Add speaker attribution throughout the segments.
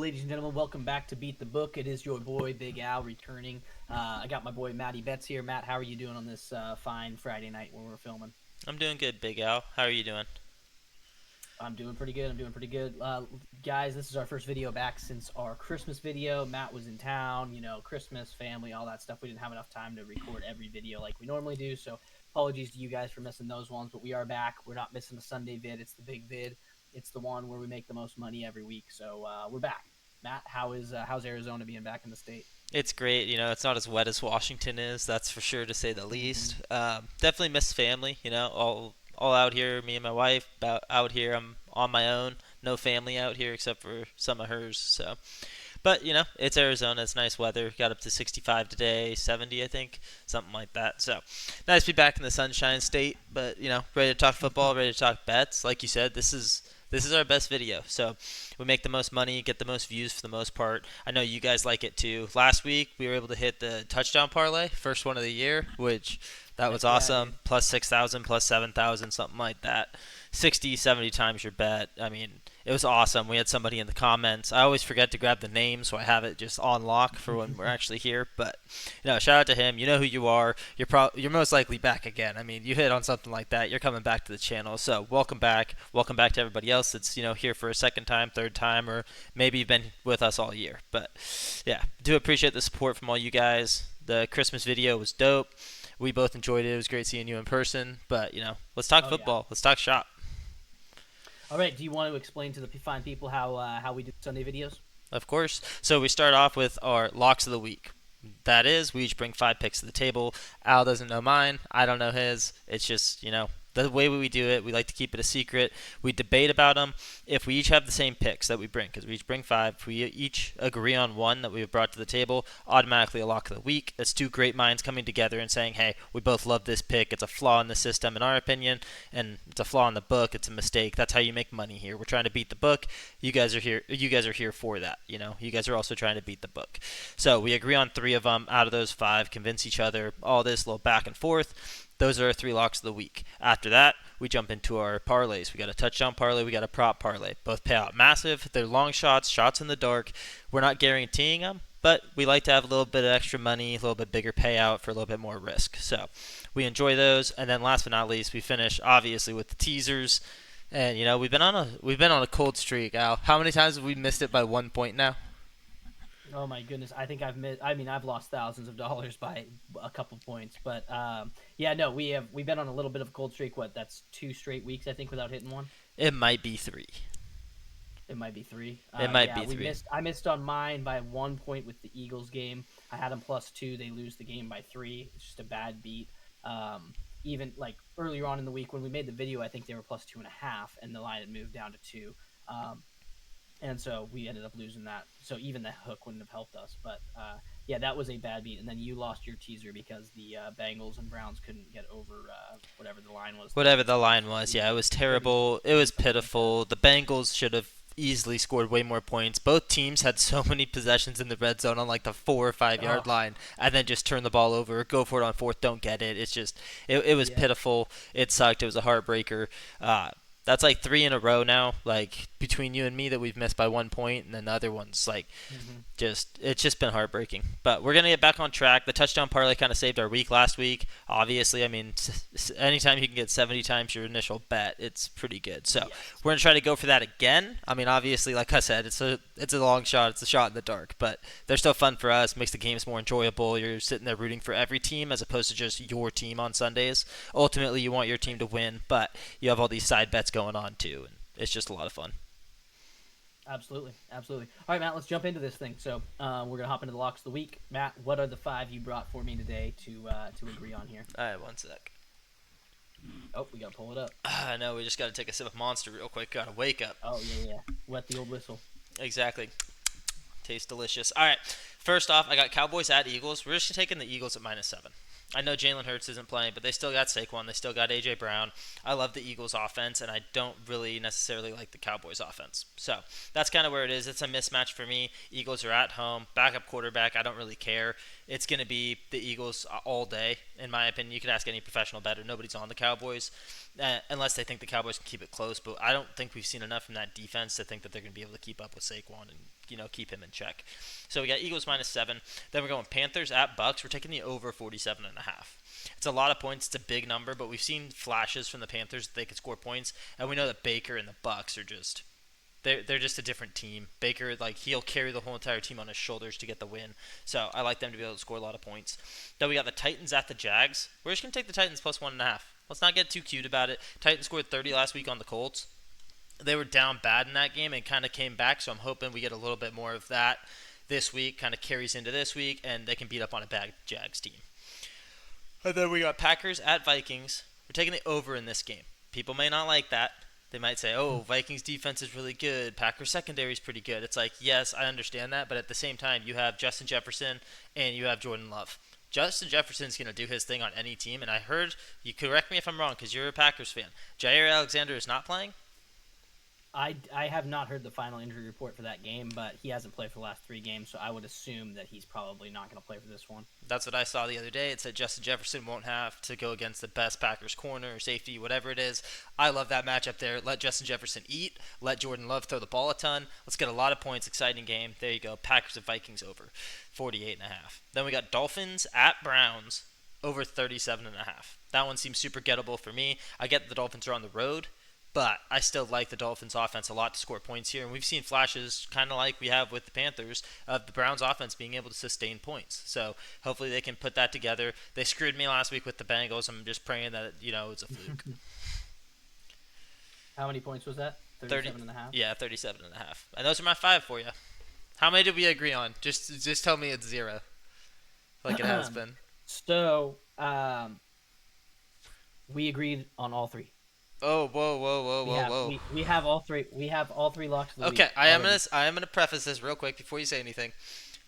Speaker 1: ladies and gentlemen. Welcome back to Beat the Book. It is your boy, Big Al, returning. I got my boy, MattyBets here. Matt, how are you doing on this fine Friday night when we're filming?
Speaker 2: I'm doing good, Big Al. How are you doing?
Speaker 1: I'm doing pretty good. Guys, this is our first video back since our Christmas video. Matt was in town, Christmas, family, all that stuff. We didn't have enough time to record every video like we normally do, so apologies to you guys for missing those ones, but we are back. We're not missing a Sunday vid. It's the big vid. It's the one where we make the most money every week, so we're back. Matt, how's Arizona being back in the state?
Speaker 2: It's great. It's not as wet as Washington is. That's for sure, to say the
Speaker 1: Mm-hmm.
Speaker 2: least. Definitely miss family. All out here. Me and my wife out here. I'm on my own. No family out here except for some of hers. So, but it's Arizona. It's nice weather. Got up to 65 today, 70 I think, something like that. So, nice to be back in the Sunshine State. But ready to talk football. Ready to talk bets. Like you said, this is our best video. So we make the most money, get the most views for the most part. I know you guys like it too. Last week we were able to hit the touchdown parlay, first one of the year, which that was
Speaker 1: Heck yeah,
Speaker 2: awesome.
Speaker 1: dude.
Speaker 2: Plus 6,000, plus 7,000, something like that. 60, 70 times your bet. I mean, it was awesome. We had somebody in the comments. I always forget to grab the name, so I have it just on lock for when we're actually here. But shout out to him. You know who you are. You're most likely back again. I mean, you hit on something like that, you're coming back to the channel. So welcome back. Welcome back to everybody else that's here for a second time, third time, or maybe you've been with us all year. But yeah, do appreciate the support from all you guys. The Christmas video was dope. We both enjoyed it. It was great seeing you in person. But let's talk
Speaker 1: Oh yeah.
Speaker 2: football. Let's talk shop.
Speaker 1: All right. Do you want to explain to the fine people how we do Sunday videos?
Speaker 2: Of course. So we start off with our locks of the week. That is, we each bring 5 picks to the table. Al doesn't know mine. I don't know his. It's just, the way we do it. We like to keep it a secret. We debate about them. If we each have the same picks that we bring, because we each bring 5, if we each agree on one that we've brought to the table, automatically a lock of the week. It's two great minds coming together and saying, hey, we both love this pick. It's a flaw in the system, in our opinion, and it's a flaw in the book. It's a mistake. That's how you make money here. We're trying to beat the book. You guys are here. You guys are here for that. You guys are also trying to beat the book. So we agree on 3 of them out of those 5. Convince each other. All this little back and forth. Those are our 3 locks of the week. After that, we jump into our parlays. We got a touchdown parlay, we got a prop parlay. Both pay out massive. They're long shots, shots in the dark. We're not guaranteeing them, but we like to have a little bit of extra money, a little bit bigger payout for a little bit more risk. So we enjoy those. And then last but not least, we finish obviously with the teasers. And we've been on a cold streak, Al. How many times have we missed it by 1 point now?
Speaker 1: Oh my goodness, I think I've lost thousands of dollars by a couple points, but yeah, no, we've been on a little bit of a cold streak. What? That's 2 straight weeks, I think, without hitting one.
Speaker 2: It might be 3.
Speaker 1: It might be 3.
Speaker 2: It might
Speaker 1: Yeah,
Speaker 2: be
Speaker 1: we
Speaker 2: 3.
Speaker 1: missed. I missed on mine by 1 point with the Eagles game. I had them +2. They lose the game by 3. It's just a bad beat. Even like earlier on in the week when we made the video, I think they were +2.5, and the line had moved down to 2. And so we ended up losing that. So even the hook wouldn't have helped us. But yeah, that was a bad beat. And then you lost your teaser because the Bengals and Browns couldn't get over whatever the line was there.
Speaker 2: Whatever the line was, yeah, it was
Speaker 1: 30,
Speaker 2: terrible. It was
Speaker 1: something like that.
Speaker 2: pitiful. The Bengals should have easily scored way more points. Both teams had so many possessions in the red zone on like the 4 or 5 yard
Speaker 1: Oh,
Speaker 2: line, and then just turn the ball over, go for it on fourth, don't get it. It's just, it was
Speaker 1: yeah.
Speaker 2: pitiful. It sucked. It was a heartbreaker. That's like 3 in a row now, like between you and me, that we've missed by 1 point, and then the other ones like
Speaker 1: Hmm.
Speaker 2: it's just been heartbreaking. But we're gonna get back on track. The touchdown parlay kind of saved our week last week. Obviously, I mean, anytime you can get 70 times your initial bet, it's pretty good. So
Speaker 1: Yes.
Speaker 2: we're gonna try to go for that again. I mean, obviously, like I said, it's a long shot. It's a shot in the dark, but they're still fun for us. Makes the games more enjoyable. You're sitting there rooting for every team as opposed to just your team on Sundays. Ultimately, you want your team to win, but you have all these side bets going on too, and it's just a lot of fun.
Speaker 1: Absolutely, absolutely. All right, Matt, let's jump into this thing. So we're gonna hop into the locks of the week. Matt, what are the 5 you brought for me today to agree on here?
Speaker 2: All right, one sec.
Speaker 1: Oh, we gotta pull it up.
Speaker 2: I know, we just got to take a sip of Monster real quick. Got to wake up.
Speaker 1: Oh yeah, yeah. Wet the old whistle.
Speaker 2: Exactly. Tastes delicious. All right. First off, I got Cowboys at Eagles. We're just taking the Eagles at -7. I know Jalen Hurts isn't playing, but they still got Saquon. They still got A.J. Brown. I love the Eagles offense, and I don't really necessarily like the Cowboys offense. So that's kind of where it is. It's a mismatch for me. Eagles are at home. Backup quarterback, I don't really care. It's going to be the Eagles all day, in my opinion. You can ask any professional bettor. Nobody's on the Cowboys unless they think the Cowboys can keep it close. But I don't think we've seen enough from that defense to think that they're going to be able to keep up with Saquon and keep him in check. So we got Eagles -7. Then we're going Panthers at Bucks. We're taking the over 47.5. It's a lot of points. It's a big number, but we've seen flashes from the Panthers that they could score points, and we know that Baker and the Bucks are just they're just a different team. Baker, like, he'll carry the whole entire team on his shoulders to get the win. So I like them to be able to score a lot of points. Then we got the Titans at the Jags. We're just gonna take the Titans +1.5. Let's not get too cute about it. Titans scored 30 last week on the Colts. They were down bad in that game and kind of came back. So I'm hoping we get a little bit more of that this week. Kind of carries into this week, and they can beat up on a bad Jags team. And then we got Packers at Vikings. We're taking the over in this game. People may not like that. They might say, oh, Vikings defense is really good. Packers secondary is pretty good. It's like, yes, I understand that. But at the same time, you have Justin Jefferson and you have Jordan Love. Justin Jefferson's going to do his thing on any team. And I heard, you correct me if I'm wrong because you're a Packers fan, Jair Alexander is not playing?
Speaker 1: I have not heard the final injury report for that game, but he hasn't played for the last 3 games, so I would assume that he's probably not going to play for this one.
Speaker 2: That's what I saw the other day. It said Justin Jefferson won't have to go against the best Packers corner or safety, whatever it is. I love that matchup there. Let Justin Jefferson eat. Let Jordan Love throw the ball a ton. Let's get a lot of points. Exciting game. There you go. Packers and Vikings over 48.5. Then we got Dolphins at Browns over 37.5. That one seems super gettable for me. I get the Dolphins are on the road, but I still like the Dolphins' offense a lot to score points here. And we've seen flashes, kind of like we have with the Panthers, of the Browns' offense being able to sustain points. So hopefully they can put that together. They screwed me last week with the Bengals. I'm just praying that, it's a fluke.
Speaker 1: How many points was that? 37.5?
Speaker 2: Yeah, 37.5. And those are my 5 for you. How many did we agree on? Just tell me it's 0, like it has been.
Speaker 1: So, we agreed on all 3.
Speaker 2: Oh, whoa.
Speaker 1: We have all 3. We have all 3 locks of the week.
Speaker 2: Okay, I am gonna preface this real quick before you say anything.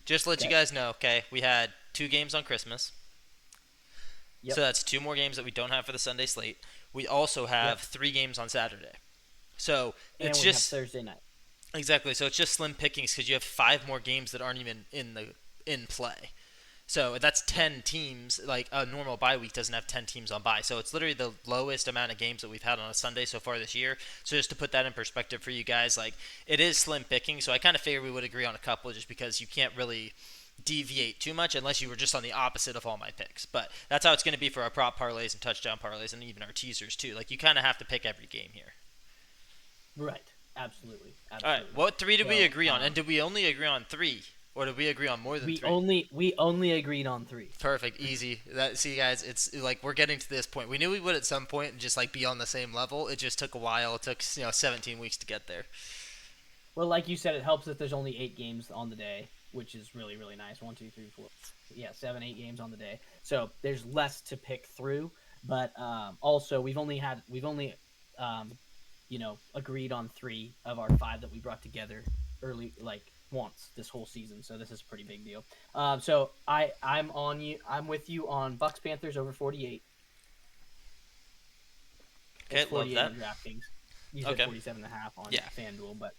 Speaker 2: Just to let you guys know, okay? We had 2 games on Christmas. Yep. So that's 2 more games that we don't have for the Sunday slate. We also have 3 games on Saturday. So it's just
Speaker 1: have Thursday night.
Speaker 2: Exactly. So it's just slim pickings because you have 5 more games that aren't even in play. So that's 10 teams. Like a normal bye week doesn't have 10 teams on bye. So it's literally the lowest amount of games that we've had on a Sunday so far this year. So just to put that in perspective for you guys, like it is slim picking. So I kind of figure we would agree on a couple just because you can't really deviate too much unless you were just on the opposite of all my picks. But that's how it's going to be for our prop parlays and touchdown parlays and even our teasers too. Like you kind of have to pick every game here.
Speaker 1: Right. Absolutely.
Speaker 2: All right. What 3 did we agree on? And did we only agree on 3? Or did we agree on more than 3?
Speaker 1: We only agreed on 3.
Speaker 2: Perfect, easy. See, guys, it's like we're getting to this point. We knew we would at some point and just like be on the same level. It just took a while. It took 17 weeks to get there.
Speaker 1: Well, like you said, it helps that there's only 8 games on the day, which is really really nice. 1, 2, 3, 4, 7, 8 games on the day. So there's less to pick through. But also we've only agreed on 3 of our 5 that we brought together early, like once this whole season, so this is a pretty big deal. So I'm with you on Bucks Panthers over 48.
Speaker 2: Okay, love that.
Speaker 1: On DraftKings. You said 47.5 on FanDuel, but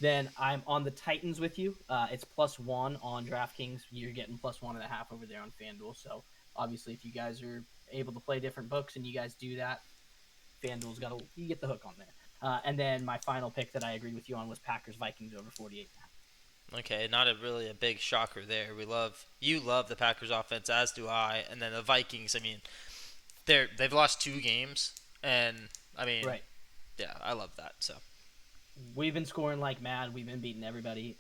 Speaker 1: then I'm on the Titans with you. It's +1 on DraftKings. You're getting +1.5 over there on FanDuel. So obviously, if you guys are able to play different books and you guys do that, FanDuel's you get the hook on there. And then my final pick that I agreed with you on was Packers Vikings over 48.5.
Speaker 2: Okay, not really a big shocker there. You love the Packers offense, as do I, and then the Vikings. I mean, they've lost 2 games, and I mean,
Speaker 1: right.
Speaker 2: Yeah, I love that. So
Speaker 1: we've been scoring like mad. We've been beating everybody.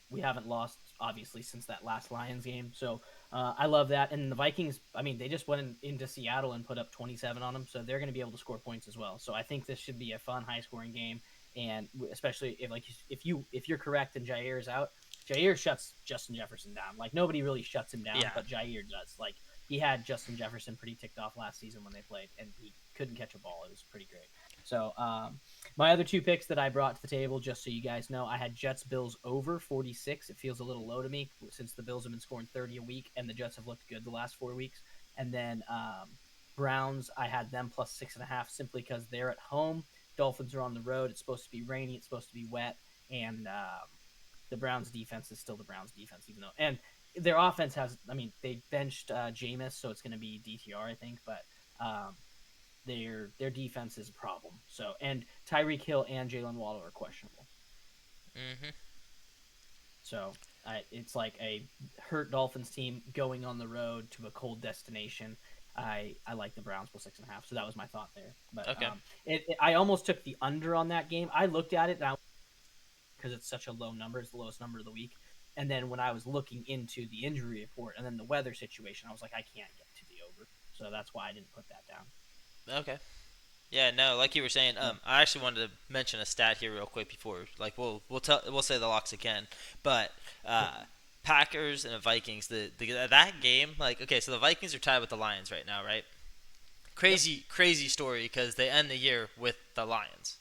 Speaker 1: We haven't lost obviously since that last Lions game. So I love that. And the Vikings, I mean, they just went into Seattle and put up 27 on them, so they're going to be able to score points as well. So I think this should be a fun, high-scoring game. And especially if you're correct and Jair is out, Jair shuts Justin Jefferson down. Like nobody really shuts him down, but Jair does. Like he had Justin Jefferson pretty ticked off last season when they played, and he couldn't catch a ball. It was pretty great. So my other 2 picks that I brought to the table, just so you guys know, I had Jets Bills over 46. It feels a little low to me since the Bills have been scoring 30 a week, and the Jets have looked good the last 4 weeks. And then Browns, I had them +6.5 simply because they're at home. Dolphins are on the road. It's supposed to be rainy. It's supposed to be wet. And the Browns defense is still the Browns defense, even though – and their offense has – I mean, they benched Jameis, so it's going to be DTR, I think. But their defense is a problem. So, and Tyreek Hill and Jalen Waddle are questionable.
Speaker 2: Mm-hmm.
Speaker 1: So it's like a hurt Dolphins team going on the road to a cold destination. I like the Browns plus 6.5. So that was my thought there. But
Speaker 2: Okay.
Speaker 1: I almost took the under on that game. I looked at it because it's such a low number. It's the lowest number of the week. And then when I was looking into the injury report and then the weather situation, I was like, I can't get to the over. So that's why I didn't put that down.
Speaker 2: Okay. Yeah, no, like you were saying,
Speaker 1: Yeah.
Speaker 2: I actually wanted to mention a stat here real quick before, like we'll say the locks again, but
Speaker 1: Cool.
Speaker 2: Packers and the Vikings, that game, like okay, so the Vikings are tied with the Lions right now, right?
Speaker 1: Yep.
Speaker 2: Crazy story because they end the year with the Lions.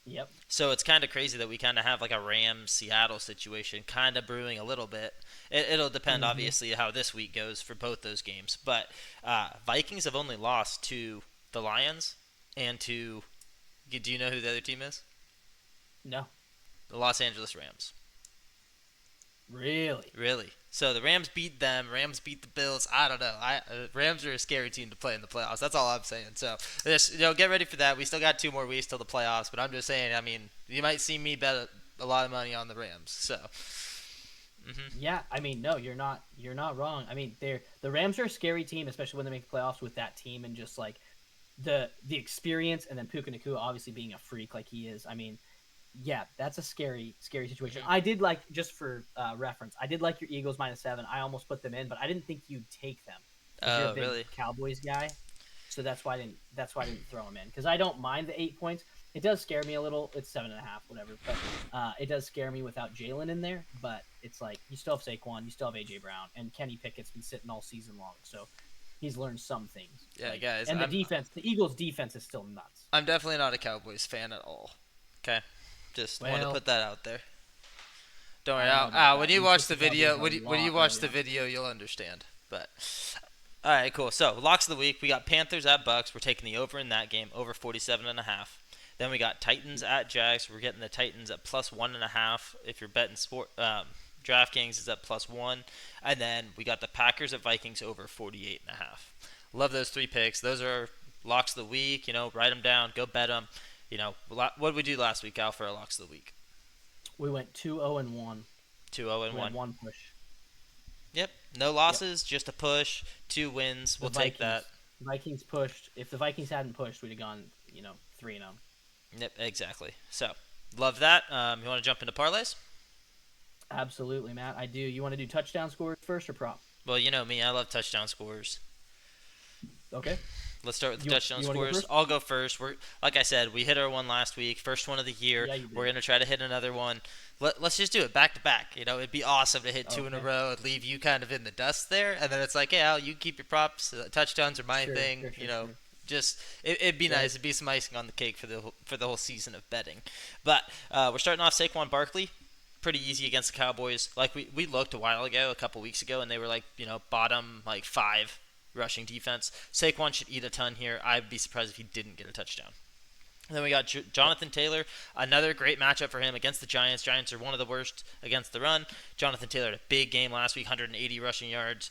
Speaker 1: Yep.
Speaker 2: So it's kind of crazy that we kind of have like a Rams Seattle situation kind of brewing a little bit. It'll depend
Speaker 1: Mm-hmm.
Speaker 2: obviously how this week goes for both those games, but Vikings have only lost to the Lions and to. Do you know who the other team is?
Speaker 1: No.
Speaker 2: The Los Angeles Rams.
Speaker 1: Really?
Speaker 2: Really? So the Rams beat them. Rams beat the Bills. I don't know. Rams are a scary team to play in the playoffs. That's all I'm saying. So just get ready for that. We still got 2 more weeks till the playoffs, but I'm just saying. I mean, you might see me bet a lot of money on the Rams. So.
Speaker 1: Yeah, I mean, no, you're not wrong. I mean, the Rams are a scary team, especially when they make the playoffs with that team and just like the experience, and then Puka Nakua obviously being a freak like he is. I mean, yeah, that's a scary situation.
Speaker 2: Mhm.
Speaker 1: I did like, just for reference, I did like your Eagles -7. I almost put them in, but I didn't think you'd take them because you're a
Speaker 2: Oh,
Speaker 1: big
Speaker 2: really?
Speaker 1: Cowboys guy. So that's why I didn't throw them in, because I don't mind the 8 points. It does scare me a little. It's 7.5, whatever, but it does scare me without Jalen in there. But it's like you still have Saquon, you still have AJ Brown, and Kenny Pickett's been sitting all season long, so he's learned some things.
Speaker 2: Yeah,
Speaker 1: Like,
Speaker 2: guys.
Speaker 1: and the Eagles' defense is still nuts.
Speaker 2: I'm definitely not a Cowboys fan at all. Okay, just want to
Speaker 1: Well,
Speaker 2: put that out there. Don't worry.
Speaker 1: I don't know about
Speaker 2: When
Speaker 1: that.
Speaker 2: you
Speaker 1: You
Speaker 2: watch
Speaker 1: picked
Speaker 2: the
Speaker 1: the Cowboys
Speaker 2: video,
Speaker 1: a
Speaker 2: when you
Speaker 1: lot
Speaker 2: watch
Speaker 1: early
Speaker 2: the
Speaker 1: on.
Speaker 2: video, you'll understand. But all right, cool. So locks of the week, we got Panthers at Bucks. We're taking the over in that game, over 47.5. Then we got Titans at Jags. We're getting the Titans at +1.5. If you're betting DraftKings is at +1, and then we got the Packers at Vikings over 48.5. Love those 3 picks. Those are locks of the week. Write them down. Go bet them. What did we do last week, Al, for our locks of the week?
Speaker 1: We went 2-0-1.
Speaker 2: 2-0 and
Speaker 1: We had
Speaker 2: 1.
Speaker 1: one push.
Speaker 2: Yep. No
Speaker 1: Yep.
Speaker 2: losses, just a push. 2 wins.
Speaker 1: The
Speaker 2: We'll take that.
Speaker 1: Vikings pushed. If the Vikings hadn't pushed, we'd have gone 3-0.
Speaker 2: Yep, exactly. So, love that. You want to jump into parlays?
Speaker 1: Absolutely, Matt. I do. You want to do touchdown scores first or prop?
Speaker 2: Well, you know me. I love touchdown scores.
Speaker 1: Okay.
Speaker 2: Let's start with the
Speaker 1: You
Speaker 2: touchdown
Speaker 1: you want to go
Speaker 2: scores.
Speaker 1: first?
Speaker 2: I'll go first. Like I said, we hit our one last week, first one of the year.
Speaker 1: Yeah, you
Speaker 2: We're
Speaker 1: did.
Speaker 2: gonna try to hit another one. Let's just do it back to back. It'd be awesome to hit 2 in a
Speaker 1: Okay.
Speaker 2: row and leave you kind of in the dust there, and then it's like, hey, Al, you keep your props. Touchdowns are my
Speaker 1: Sure,
Speaker 2: thing.
Speaker 1: sure, sure, sure.
Speaker 2: Just it'd be
Speaker 1: Right.
Speaker 2: nice. It'd be some icing on the cake for the whole season of betting. But we're starting off Saquon Barkley. Pretty easy against the Cowboys. Like we looked a while ago, a couple weeks ago, and they were like bottom like 5 rushing defense. Saquon should eat a ton here. I'd be surprised if he didn't get a touchdown. And then we got Jonathan Taylor, another great matchup for him against the Giants. Giants are one of the worst against the run. Jonathan Taylor had a big game last week, 180 rushing yards.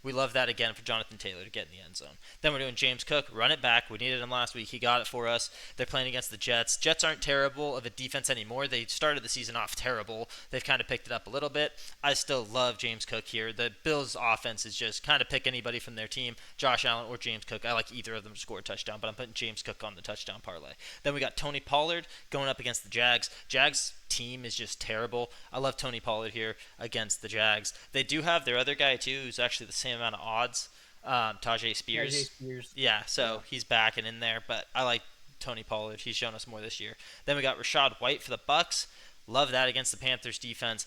Speaker 2: We love that again for Jonathan Taylor to get in the end zone. Then we're doing James Cook, run it back. We needed him last week. He got it for us. They're playing against the Jets. Jets aren't terrible of a defense anymore. They started the season off terrible. They've kind of picked it up a little bit. I still love James Cook here. The Bills' offense is just kind of pick anybody from their team, Josh Allen or James Cook. I like either of them to score a touchdown, but I'm putting James Cook on the touchdown parlay. Then we got Tony Pollard going up against the Jags. Jags team is just terrible. I love Tony Pollard here against the Jags. They do have their other guy too, who's actually the same amount of odds. Tajay Spears.
Speaker 1: AJ Spears.
Speaker 2: Yeah, so
Speaker 1: Yeah.
Speaker 2: he's back and in there, but I like Tony Pollard. He's shown us more this year. Then we got Rashad White for the Bucks. Love that against the Panthers defense.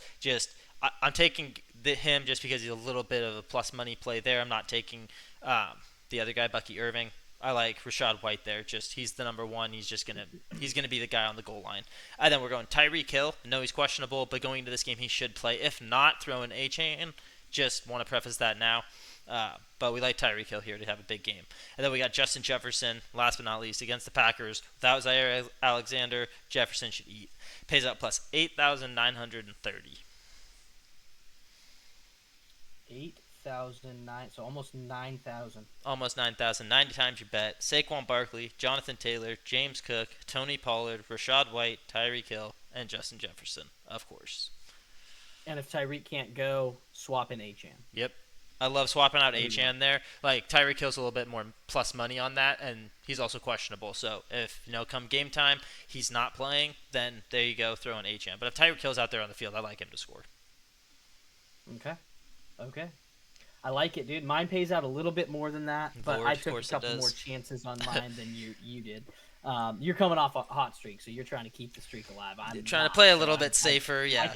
Speaker 2: I'm taking him just because he's a little bit of a plus money play there. I'm not taking the other guy, Bucky Irving. I like Rashad White there. Just he's the number one. He's gonna be the guy on the goal line. And then we're going Tyreek Hill. I know he's questionable, but going into this game he should play. If not, throw in A-Chain. Just want to preface that now. But we like Tyreek Hill here to have a big game. And then we got Justin Jefferson, last but not least, against the Packers. Without Zaire Alexander, Jefferson should eat. Pays out plus 8,930.
Speaker 1: 8,009. So almost 9,000.
Speaker 2: Almost 9,000. 90 times your bet. Saquon Barkley, Jonathan Taylor, James Cook, Tony Pollard, Rashad White, Tyreek Hill, and Justin Jefferson, of course.
Speaker 1: And if Tyreek can't go, swap in Achan.
Speaker 2: Yep. I love swapping out
Speaker 1: There you go.
Speaker 2: Achan there. Like Tyreek Hill's a little bit more plus money on that, and he's also questionable. So if come game time he's not playing, then there you go, throw in Achan. But if Tyreek Hill's out there on the field, I like him to score.
Speaker 1: Okay. Okay. I like it, dude. Mine pays out a little bit more than that, but
Speaker 2: Lord,
Speaker 1: I
Speaker 2: of
Speaker 1: took a
Speaker 2: course it
Speaker 1: couple more
Speaker 2: does.
Speaker 1: chances on mine than you did. You're coming off a hot streak, so you're trying to keep the streak alive. I'm
Speaker 2: Trying to
Speaker 1: not,
Speaker 2: play a
Speaker 1: so
Speaker 2: little bit safer,
Speaker 1: I
Speaker 2: yeah.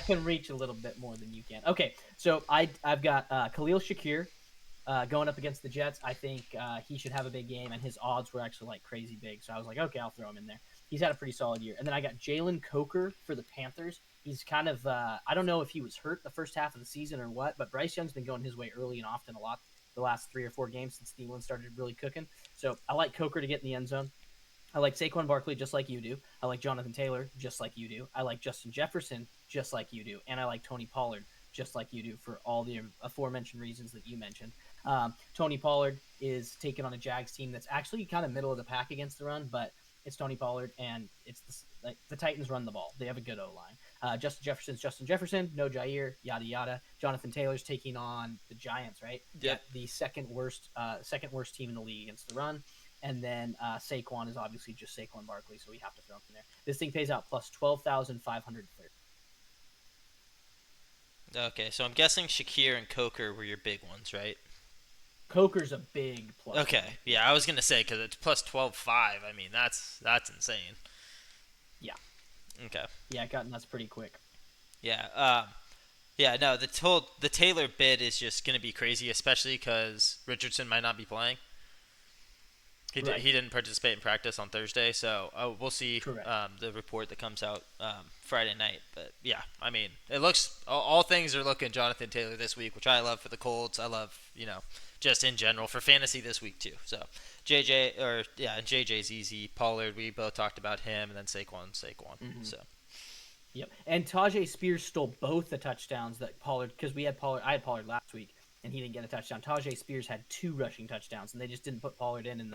Speaker 1: can reach a little bit more than you can. Okay, so I've got Khalil Shakir going up against the Jets. I think he should have a big game, and his odds were actually like crazy big. So I was like, okay, I'll throw him in there. He's had a pretty solid year. And then I got Jalen Coker for the Panthers. He's kind of I don't know if he was hurt the first half of the season or what, but Bryce Young's been going his way early and often a lot the last 3 or 4 games since Thielen started really cooking. So I like Coker to get in the end zone. I like Saquon Barkley just like you do. I like Jonathan Taylor just like you do. I like Justin Jefferson just like you do. And I like Tony Pollard just like you do for all the aforementioned reasons that you mentioned. Tony Pollard is taking on a Jags team that's actually kind of middle of the pack against the run, but it's Tony Pollard, and it's the Titans run the ball. They have a good O-line. Justin Jefferson's Justin Jefferson, no Jair, yada yada. Jonathan Taylor's taking on the Giants, right?
Speaker 2: Yep.
Speaker 1: The second worst team in the league against the run. And then Saquon is obviously just Saquon Barkley, so we have to throw him in there. This thing pays out plus 12,530.
Speaker 2: Okay, so I'm guessing Shakir and Coker were your big ones, right?
Speaker 1: Coker's a big plus
Speaker 2: Okay,
Speaker 1: money.
Speaker 2: yeah, I was gonna say because it's plus 12.5. I mean, that's insane.
Speaker 1: Yeah,
Speaker 2: Okay,
Speaker 1: yeah, it got nuts pretty quick.
Speaker 2: yeah, yeah. No, the Taylor bid is just gonna be crazy, especially because Richardson might not be playing.
Speaker 1: Right,
Speaker 2: He didn't participate in practice on Thursday, so we'll see
Speaker 1: correct.
Speaker 2: the report that comes out Friday night. But yeah, I mean, it looks all things are looking Jonathan Taylor this week, which I love for the Colts. I love just in general for fantasy this week too. So and JJ's easy. Pollard, we both talked about him, and then Saquon.
Speaker 1: Mm-hmm.
Speaker 2: So
Speaker 1: Yep. And Tajay Spears stole both the touchdowns that Pollard, because we had Pollard. I had Pollard last week, and he didn't get a touchdown. Tajay Spears had 2 rushing touchdowns, and they just didn't put Pollard in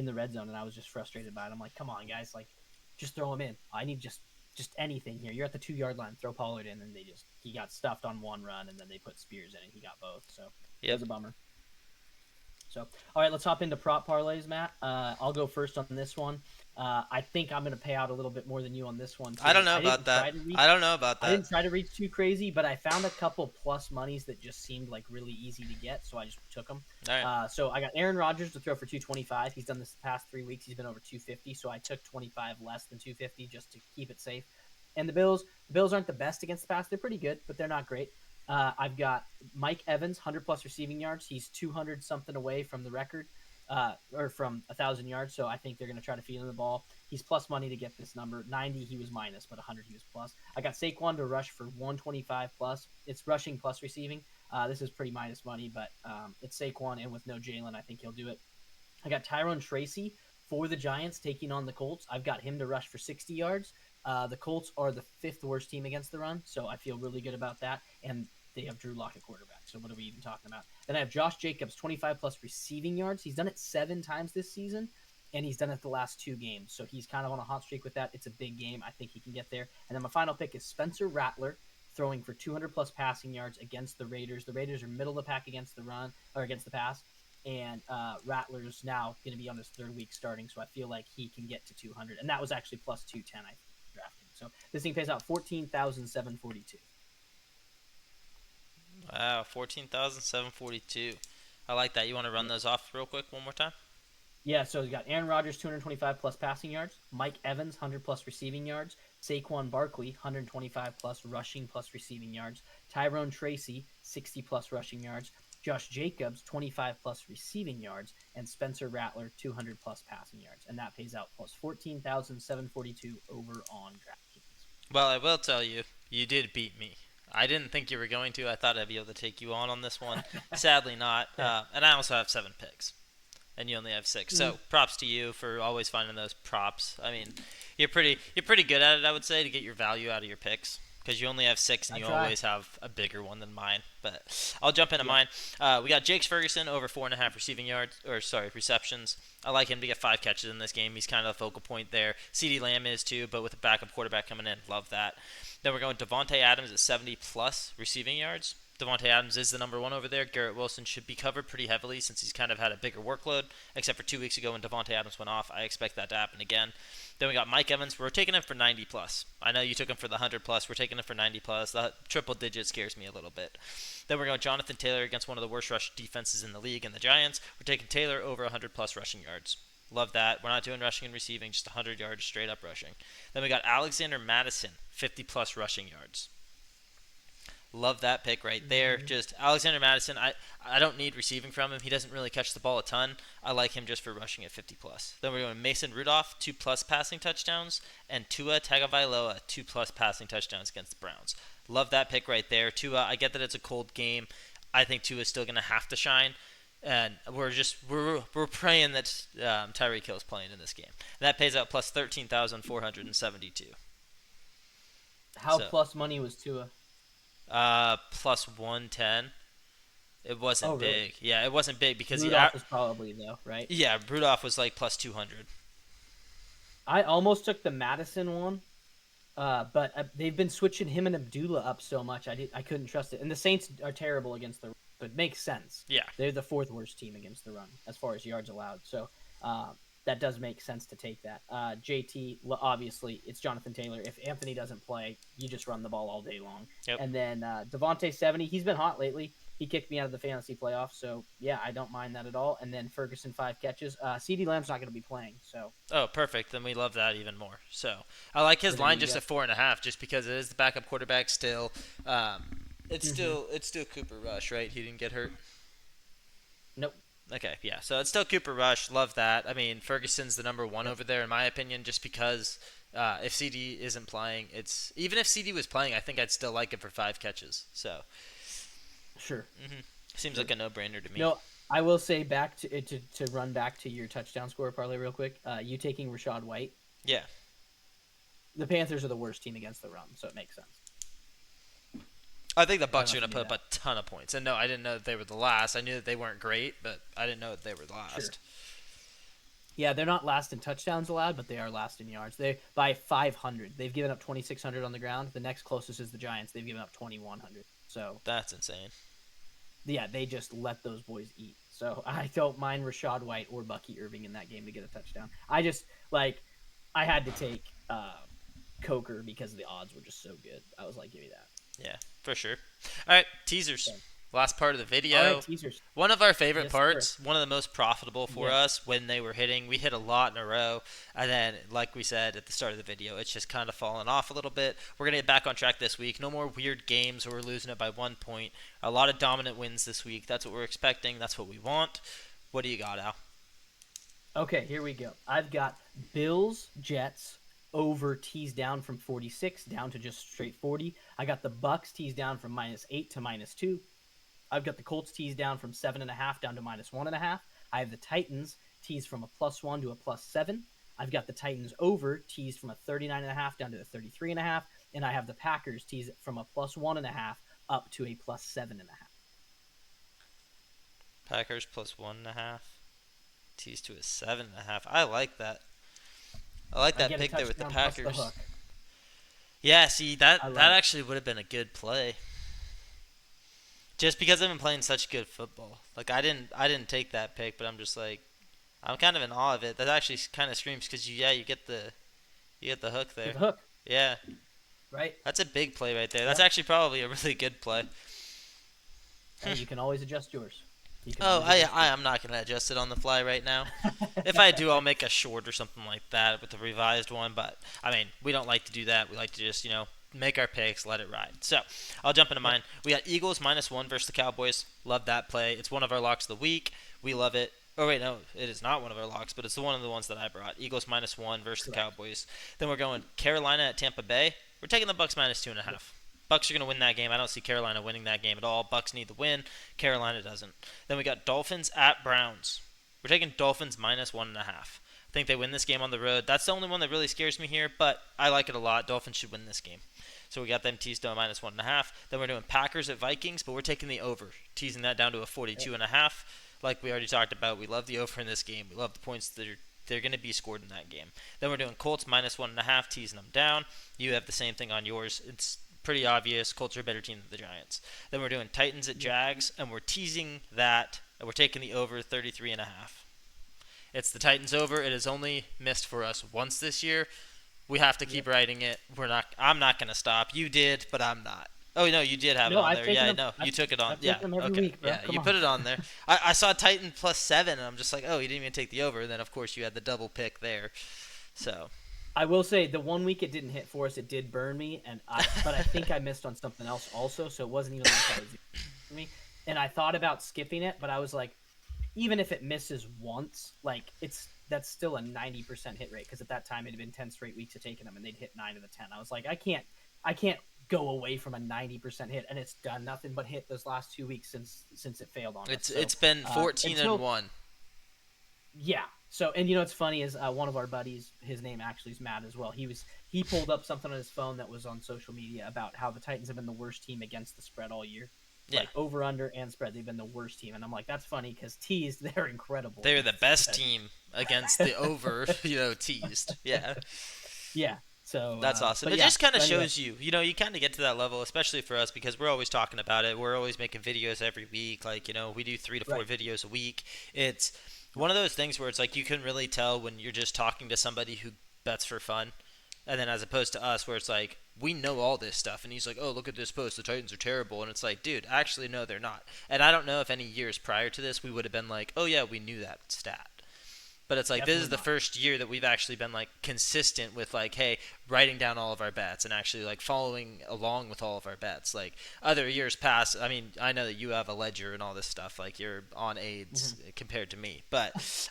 Speaker 1: the red zone, and I was just frustrated by it. I'm like, come on, guys, like, just throw him in. I need just anything here. You're at the 2 yard line, throw Pollard in, and he got stuffed on one run, and then they put Spears in, and he got both. So it
Speaker 2: yep.
Speaker 1: was a bummer. So, all right, let's hop into prop parlays, Matt. I'll go first on this one. I think I'm going to pay out a little bit more than you on this one
Speaker 2: I don't
Speaker 1: too.
Speaker 2: know about that. I don't know about
Speaker 1: I
Speaker 2: that.
Speaker 1: didn't try to reach too crazy, but I found a couple plus monies that just seemed like really easy to get, so I just took them.
Speaker 2: All right.
Speaker 1: So I got Aaron Rodgers to throw for 225. He's done this the past 3 weeks. He's been over 250, so I took 25 less than 250 just to keep it safe. And the Bills aren't the best against the pass. They're pretty good, but they're not great. I've got Mike Evans, 100 plus receiving yards. He's 200 something away from the record, or from 1,000 yards. So I think they're going to try to feed him the ball. He's plus money to get this number. 90 he was minus, but 100 he was plus. I got Saquon to rush for 125 plus. It's rushing plus receiving. This is pretty minus money, but it's Saquon, and with no Jalen, I think he'll do it. I got Tyrone Tracy for the Giants taking on the Colts. I've got him to rush for 60 yards. The Colts are the 5th worst team against the run, so I feel really good about that. And they have Drew Lock at quarterback, so what are we even talking about? Then I have Josh Jacobs, 25 plus receiving yards. He's done it 7 times this season, and he's done it the last 2 games. So he's kind of on a hot streak with that. It's a big game. I think he can get there. And then my final pick is Spencer Rattler, throwing for 200 plus passing yards against the Raiders. The Raiders are middle of the pack against the run or against the pass. And Rattler's now going to be on his 3rd week starting, so I feel like he can get to 200. And that was actually plus 210 I drafted. So this thing pays out 14,742.
Speaker 2: Wow, 14,742. I like that. You want to run those off real quick one more time?
Speaker 1: Yeah, so you got Aaron Rodgers, 225 plus passing yards, Mike Evans, 100 plus receiving yards, Saquon Barkley, 125 plus rushing plus receiving yards, Tyrone Tracy, 60 plus rushing yards, Josh Jacobs, 25 plus receiving yards, and Spencer Rattler, 200 plus passing yards. And that pays out plus 14,742 over on DraftKings.
Speaker 2: Well, I will tell you, you did beat me. I didn't think you were going to. I thought I'd be able to take you on this one. Sadly, not. And I also have 7 picks, and you only have 6. So props to you for always finding those props. I mean, you're pretty good at it, I would say, to get your value out of your picks. because you only have 6 and
Speaker 1: I
Speaker 2: you
Speaker 1: try.
Speaker 2: always have a bigger one than mine. But I'll jump into
Speaker 1: Yeah.
Speaker 2: mine. We got Jakes Ferguson over 4.5 receiving yards, or sorry, receptions. I like him to get 5 catches in this game. He's kind of the focal point there. CeeDee Lamb is too, but with a backup quarterback coming in, love that. Then we're going Devontae Adams at 70 plus receiving yards. Devontae Adams is the number one over there. Garrett Wilson should be covered pretty heavily since he's kind of had a bigger workload, except for 2 weeks ago when Devontae Adams went off. I expect that to happen again. Then we got Mike Evans. We're taking him for 90 plus. I know you took him for the 100 plus. We're taking him for 90 plus. The triple digit scares me a little bit. Then we're going Jonathan Taylor against one of the worst rush defenses in the league and the Giants. We're taking Taylor over 100 plus rushing yards. Love that. We're not doing rushing and receiving, just 100 yards straight up rushing. Then we got Alexander Madison, 50 plus rushing yards. Love that pick right there. Just Alexander Madison, I don't need receiving from him. He doesn't really catch the ball a ton. I like him just for rushing at 50 plus. Then we're going Mason Rudolph, 2 plus passing touchdowns, and Tua Tagovailoa, 2 plus passing touchdowns against the Browns. Love that pick right there. Tua, I get that it's a cold game. I think Tua is still going to have to shine. And we're praying that Tyreek Hill's playing in this game. And that pays out plus 13,472.
Speaker 1: How plus money was Tua?
Speaker 2: Plus 110. It wasn't
Speaker 1: Oh, really?
Speaker 2: big. Yeah, it wasn't big because
Speaker 1: Rudolph is probably though, right?
Speaker 2: yeah, Rudolph was like plus 200.
Speaker 1: I almost took the Madison one, but they've been switching him and Abdullah up so much. I couldn't trust it. And the Saints are terrible against the run, so it makes sense.
Speaker 2: Yeah.
Speaker 1: They're the 4th worst team against the run as far as yards allowed. So that does make sense to take that. JT, obviously, it's Jonathan Taylor. If Anthony doesn't play, you just run the ball all day long.
Speaker 2: Yep.
Speaker 1: And then Devontae 70, he's been hot lately. He kicked me out of the fantasy playoff, so yeah, I don't mind that at all. And then Ferguson 5 catches. CeeDee Lamb's not going to be playing, so.
Speaker 2: Oh, perfect. Then we love that even more. So I like his line just at 4.5, just because it is the backup quarterback still. It's still Cooper Rush, right? He didn't get hurt.
Speaker 1: Nope.
Speaker 2: Okay, yeah. So it's still Cooper Rush. Love that. I mean, Ferguson's the number one over there in my opinion, just because if CD isn't playing, even if CD was playing, I think I'd still like it for 5 catches. So.
Speaker 1: Sure.
Speaker 2: Seems like a no-brainer to me.
Speaker 1: No, I will say back to run back to your touchdown score parlay real quick. You taking Rachaad White?
Speaker 2: Yeah.
Speaker 1: The Panthers are the worst team against the run, so it makes sense.
Speaker 2: I think the Bucs are going to put up a ton of points. And no, I didn't know that they were the last. I knew that they weren't great, but I didn't know that they were the last.
Speaker 1: Sure. Yeah, they're not last in touchdowns allowed, but they are last in yards. They by 500. They've given up 2,600 on the ground. The next closest is the Giants. They've given up 2,100. So
Speaker 2: that's insane.
Speaker 1: Yeah, they just let those boys eat. So I don't mind Rachaad White or Bucky Irving in that game to get a touchdown. I had to take Coker because the odds were just so good. I was like, give me that.
Speaker 2: Yeah, for sure. All right, teasers. Okay. Last part of the video.
Speaker 1: All right, teasers.
Speaker 2: One of our favorite parts, one of the most profitable for us when they were hitting. We hit a lot in a row, and then, like we said at the start of the video, it's just kind of fallen off a little bit. We're going to get back on track this week. No more weird games where we're losing it by 1 point. A lot of dominant wins this week. That's what we're expecting. That's what we want. What do you got, Al?
Speaker 1: Okay, here we go. I've got Bills, Jets, over teased down from 46 down to just straight 40. I got the Bucks teased down from -8 to -2. I've got the Colts teased down from 7.5 down to -1.5. I have the Titans teased from a +1 to a +7. I've got the Titans over teased from a 39.5 down to a 33.5, and I have the Packers teased from a +1.5 up to a +7.5.
Speaker 2: Packers +1.5 teased to a 7.5. I like that. I like that pick there with the Packers. The yeah, see that actually would have been a good play. Just because I've been playing such good football. Like I didn't take that pick, but I'm just like I'm kind of in awe of it. That actually kind of screams because you get the hook there.
Speaker 1: The hook.
Speaker 2: Yeah.
Speaker 1: Right.
Speaker 2: That's a big play right there. That's actually probably a really good play.
Speaker 1: And you can always adjust yours.
Speaker 2: I'm not going to adjust it on the fly right now. If I do, I'll make a short or something like that with the revised one. But, I mean, we don't like to do that. We like to just, make our picks, let it ride. So, I'll jump into mine. We got Eagles -1 versus the Cowboys. Love that play. It's one of our locks of the week. We love it. Oh, wait, no, it is not one of our locks, but it's one of the ones that I brought. Eagles -1 versus the Cowboys. Then we're going Carolina at Tampa Bay. We're taking the Bucks -2.5. Bucks are going to win that game. I don't see Carolina winning that game at all. Bucks need the win. Carolina doesn't. Then we got Dolphins at Browns. We're taking Dolphins -1.5. I think they win this game on the road. That's the only one that really scares me here, but I like it a lot. Dolphins should win this game. So we got them teased to a -1.5. Then we're doing Packers at Vikings, but we're taking the over, teasing that down to a 42.5. Like we already talked about, we love the over in this game. We love the points that they're going to be scored in that game. Then we're doing Colts -1.5, teasing them down. You have the same thing on yours. It's pretty obvious. Colts are a better team than the Giants. Then we're doing Titans at Jags, and we're teasing that, and we're taking the over 33.5. It's the Titans over. It has only missed for us once this year. We have to keep writing it. I'm not going to stop. You did, but I'm not. Oh no, you did have it
Speaker 1: No,
Speaker 2: on
Speaker 1: I've
Speaker 2: there.
Speaker 1: taken
Speaker 2: Yeah,
Speaker 1: them.
Speaker 2: no, you took it on.
Speaker 1: I've
Speaker 2: Yeah,
Speaker 1: taken them every
Speaker 2: okay.
Speaker 1: week, bro.
Speaker 2: Yeah,
Speaker 1: Come
Speaker 2: you
Speaker 1: on.
Speaker 2: put it on there. I saw Titan +7, and I'm just like, oh, you didn't even take the over. And then of course you had the double pick there. So
Speaker 1: I will say the one week it didn't hit for us, it did burn me, but I think I missed on something else also, so it wasn't even like that was for me. And I thought about skipping it, but I was like, even if it misses once, like that's still a 90% hit rate because at that time it had been 10 straight weeks of taking them and they'd hit 9 of the 10. I was like, I can't go away from a 90% hit, and it's done nothing but hit those last 2 weeks since it failed on us. So,
Speaker 2: it's been 14-1.
Speaker 1: Yeah. So, and it's funny is one of our buddies, his name actually is Matt as well. He pulled up something on his phone that was on social media about how the Titans have been the worst team against the spread all year.
Speaker 2: Yeah.
Speaker 1: Like over, under, and spread, they've been the worst team, and I'm like, that's funny because teased, they're incredible.
Speaker 2: They're the best team against the over, teased. Yeah.
Speaker 1: Yeah. So
Speaker 2: that's awesome. It just kind of shows you, you kind of get to that level, especially for us because we're always talking about it. We're always making videos every week. Like, we do 3 to 4 videos a week. It's one of those things where it's like you can really tell when you're just talking to somebody who bets for fun. And then as opposed to us where it's like, we know all this stuff. And he's like, oh, look at this post. The Titans are terrible. And it's like, dude, actually, no, they're not. And I don't know if any years prior to this we would have been like, oh, yeah, we knew that stat. But it's like this is the first year that we've actually been like consistent with like, hey, writing down all of our bets and actually like following along with all of our bets. Like other years past, I mean, I know that you have a ledger and all this stuff. Like you're on AIDS compared to me, but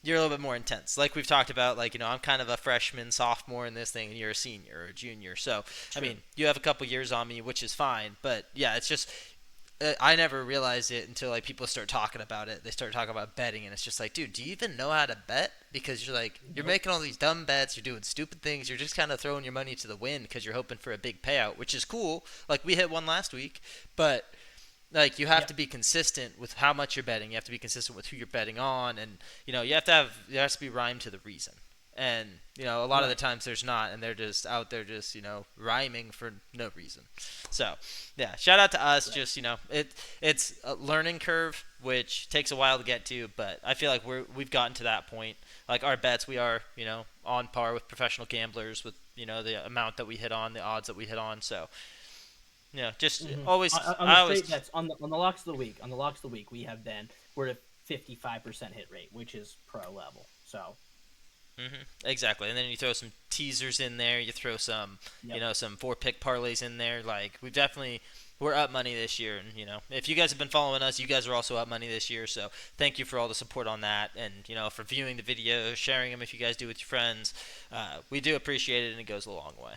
Speaker 2: you're a little bit more intense. Like we've talked about, like I'm kind of a freshman, sophomore in this thing, and you're a senior or a junior. So I mean, you have a couple years on me, which is fine. But yeah, it's just. I never realized it until like people start talking about it. They start talking about betting, and it's just like, dude, do you even know how to bet? Because you're making all these dumb bets, you're doing stupid things, you're just kind of throwing your money to the wind because you're hoping for a big payout, which is cool. Like we hit one last week, but like you have to be consistent with how much you're betting. You have to be consistent with who you're betting on, and you have to there has to be rhyme to the reason. And a lot of the times there's not, and they're just out there just rhyming for no reason. So yeah, shout out to us. Just it's a learning curve which takes a while to get to, but I feel like we've gotten to that point. Like our bets, we are on par with professional gamblers with the amount that we hit on, the odds that we hit on. So just always
Speaker 1: on the straight bets on the locks of the week. On the locks of the week, we're at 55% hit rate, which is pro level. So.
Speaker 2: Exactly, and then you throw some teasers in there. You throw some, some 4-pick parlays in there. Like we're up money this year, and if you guys have been following us, you guys are also up money this year. So thank you for all the support on that, and for viewing the videos, sharing them if you guys do with your friends. We do appreciate it, and it goes a long way.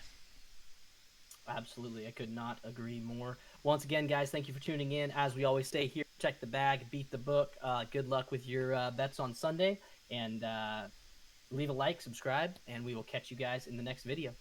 Speaker 1: Absolutely, I could not agree more. Once again, guys, thank you for tuning in. As we always say here, check the bag, beat the book. Good luck with your bets on Sunday, and. Leave a like, subscribe, and we will catch you guys in the next video.